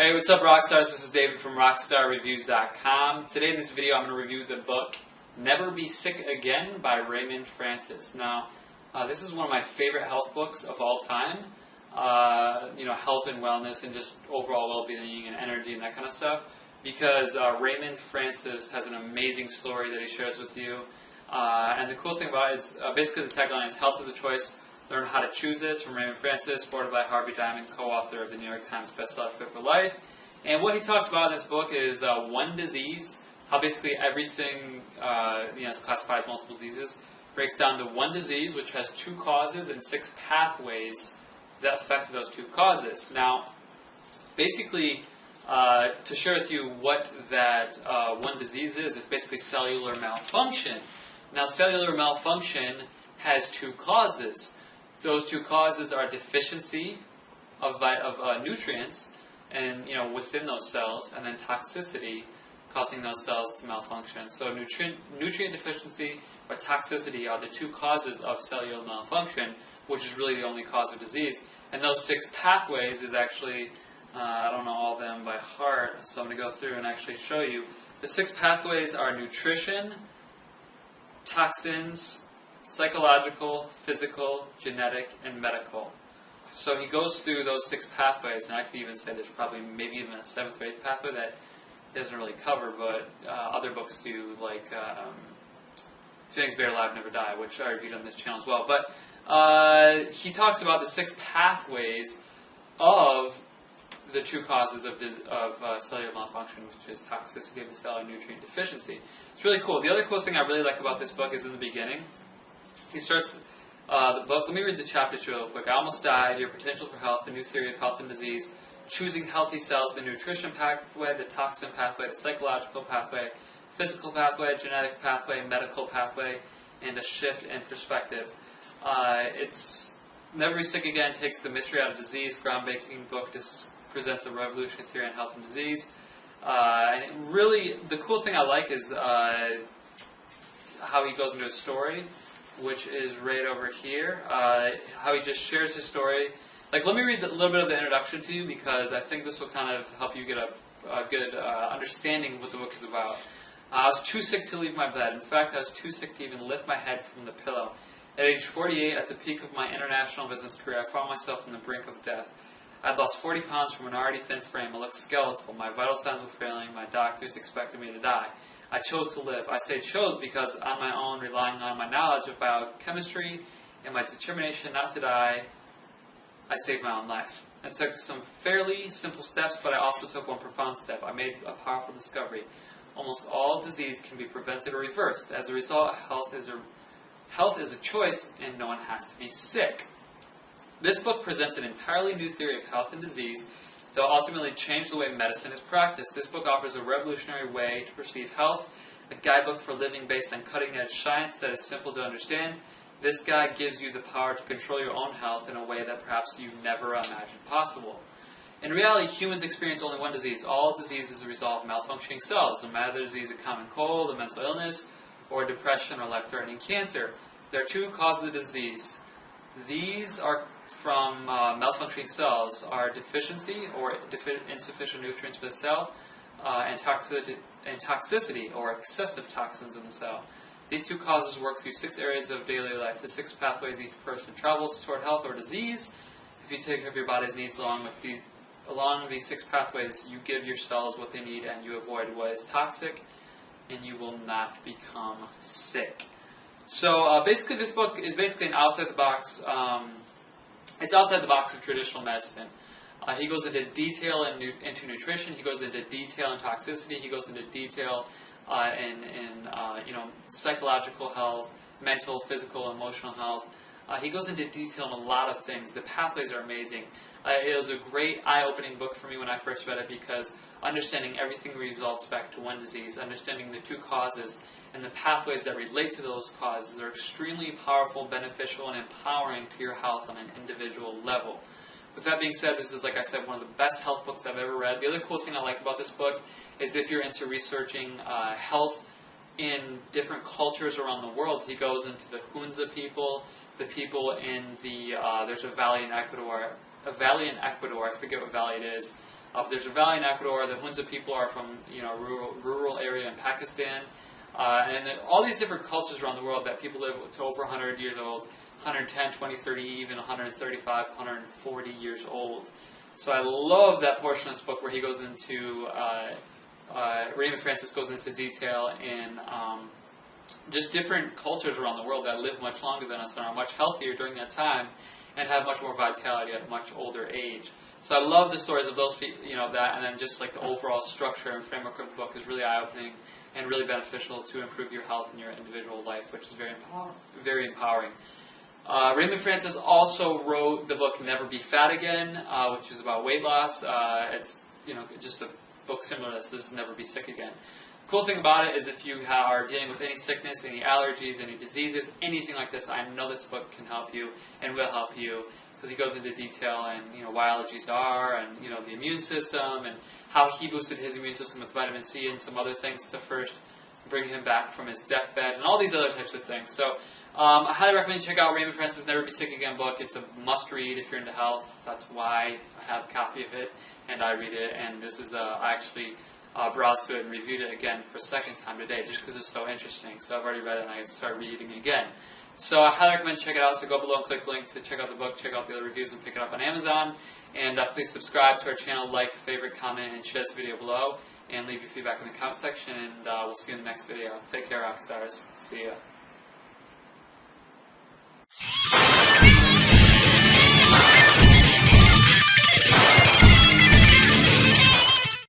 Hey, what's up, Rockstars? This is David from RockstarReviews.com. Today in this video, I'm going to review the book Never Be Sick Again by Raymond Francis. Now, this is one of my favorite health books of all time. Health and wellness and just overall well-being and energy and that kind of stuff. Because Raymond Francis has an amazing story that he shares with you. And the cool thing about it is, basically the tagline is, health is a choice. Learn how to choose it. It's from Raymond Francis, forwarded by Harvey Diamond, co-author of the New York Times bestseller Fit for Life. And what he talks about in this book is one disease, how basically everything is classified as multiple diseases, breaks down to one disease which has two causes and 6 pathways that affect those 2 causes. Now, basically, to share with you what that one disease is, it's basically cellular malfunction. Now, cellular malfunction has 2 causes. Those 2 causes are deficiency of nutrients, and within those cells, and then toxicity, causing those cells to malfunction. So nutrient deficiency or toxicity are the 2 causes of cellular malfunction, which is really the only cause of disease. And those 6 pathways is actually, I don't know all of them by heart, so I'm going to go through and actually show you. The 6 pathways are nutrition, toxins, psychological, physical, genetic, and medical. So he goes through those 6 pathways, and I could even say there's probably maybe even a 7th or 8th pathway that he doesn't really cover, but other books do, like Feelings Better Alive Never Die, which I reviewed on this channel as well. But he talks about the 6 pathways of the 2 causes of cellular malfunction, which is toxicity of the cell and nutrient deficiency. It's really cool. The other cool thing I really like about this book is in the beginning. He starts the book. Let me read the chapter to you real quick. I Almost Died, Your Potential for Health, The New Theory of Health and Disease, Choosing Healthy Cells, the nutrition pathway, the toxin pathway, the psychological pathway, physical pathway, genetic pathway, medical pathway, and a shift in perspective. It's Never Be Sick Again takes the mystery out of disease. Groundbreaking book. This presents a revolutionary theory on health and disease. And really, the cool thing I like is how he goes into a story, which is right over here. How he just shares his story. Like, let me read a little bit of the introduction to you, because I think this will kind of help you get a good understanding of what the book is about. I was too sick to leave my bed. In fact, I was too sick to even lift my head from the pillow. At age 48, at the peak of my international business career, I found myself on the brink of death. I'd lost 40 pounds from an already thin frame. I looked skeletal. My vital signs were failing. My doctors expected me to die. I chose to live. I say chose because on my own, relying on my knowledge of biochemistry and my determination not to die, I saved my own life. I took some fairly simple steps, but I also took one profound step. I made a powerful discovery. Almost all disease can be prevented or reversed. As a result, health is a choice, and no one has to be sick. This book presents an entirely new theory of health and disease that will ultimately change the way medicine is practiced. This book offers a revolutionary way to perceive health, a guidebook for living based on cutting-edge science that is simple to understand. This guide gives you the power to control your own health in a way that perhaps you never imagined possible. In reality, humans experience only one disease. All disease is a result of malfunctioning cells, no matter the disease, a common cold, a mental illness, or depression, or life-threatening cancer. There are 2 causes of disease. These are from malfunctioning cells are deficiency or insufficient nutrients for the cell, and toxicity or excessive toxins in the cell. These 2 causes work through 6 areas of daily life. The 6 pathways each person travels toward health or disease. If you take care of your body's needs along these 6 pathways, you give your cells what they need and you avoid what is toxic, and you will not become sick. So basically, this book is basically an outside the box. It's outside the box of traditional medicine. He goes into detail into nutrition. He goes into detail in toxicity. He goes into detail in psychological health, mental, physical, emotional health. He goes into detail in a lot of things. The pathways are amazing. It was a great eye-opening book for me when I first read it, because understanding everything results back to one disease, understanding the 2 causes, and the pathways that relate to those causes are extremely powerful, beneficial, and empowering to your health on an individual level. With that being said, this is, like I said, one of the best health books I've ever read. The other cool thing I like about this book is if you're into researching health in different cultures around the world, he goes into the Hunza people, the people in the, there's a valley in Ecuador, I forget what valley it is, There's a valley in Ecuador. The Hunza people are from rural area in Pakistan, and all these different cultures around the world that people live to over 100 years old, 110, 20, 30, even 135, 140 years old. So I love that portion of this book where he goes into Raymond Francis goes into detail in just different cultures around the world that live much longer than us and are much healthier during that time and have much more vitality at a much older age. So I love the stories of those people, that, and then just like the overall structure and framework of the book is really eye-opening and really beneficial to improve your health in your individual life, which is very empowering. Raymond Francis also wrote the book Never Be Fat Again, which is about weight loss. It's just a book similar to this. This is Never Be Sick Again. The cool thing about it is if you are dealing with any sickness, any allergies, any diseases, anything like this, I know this book can help you and will help you, because he goes into detail and why allergies are, and the immune system, and how he boosted his immune system with vitamin C and some other things to first bring him back from his deathbed, and all these other types of things. So I highly recommend you check out Raymond Francis' Never Be Sick Again book. It's a must-read if you're into health. That's why I have a copy of it, and I read it. And this is I actually browsed through it and reviewed it again for a second time today, just because it's so interesting. So I've already read it, and I can start reading it again. So I highly recommend you check it out. So go below and click the link to check out the book, check out the other reviews, and pick it up on Amazon. And please subscribe to our channel, like, favorite, comment, and share this video below. And leave your feedback in the comment section, and we'll see you in the next video. Take care, Rockstars. See ya.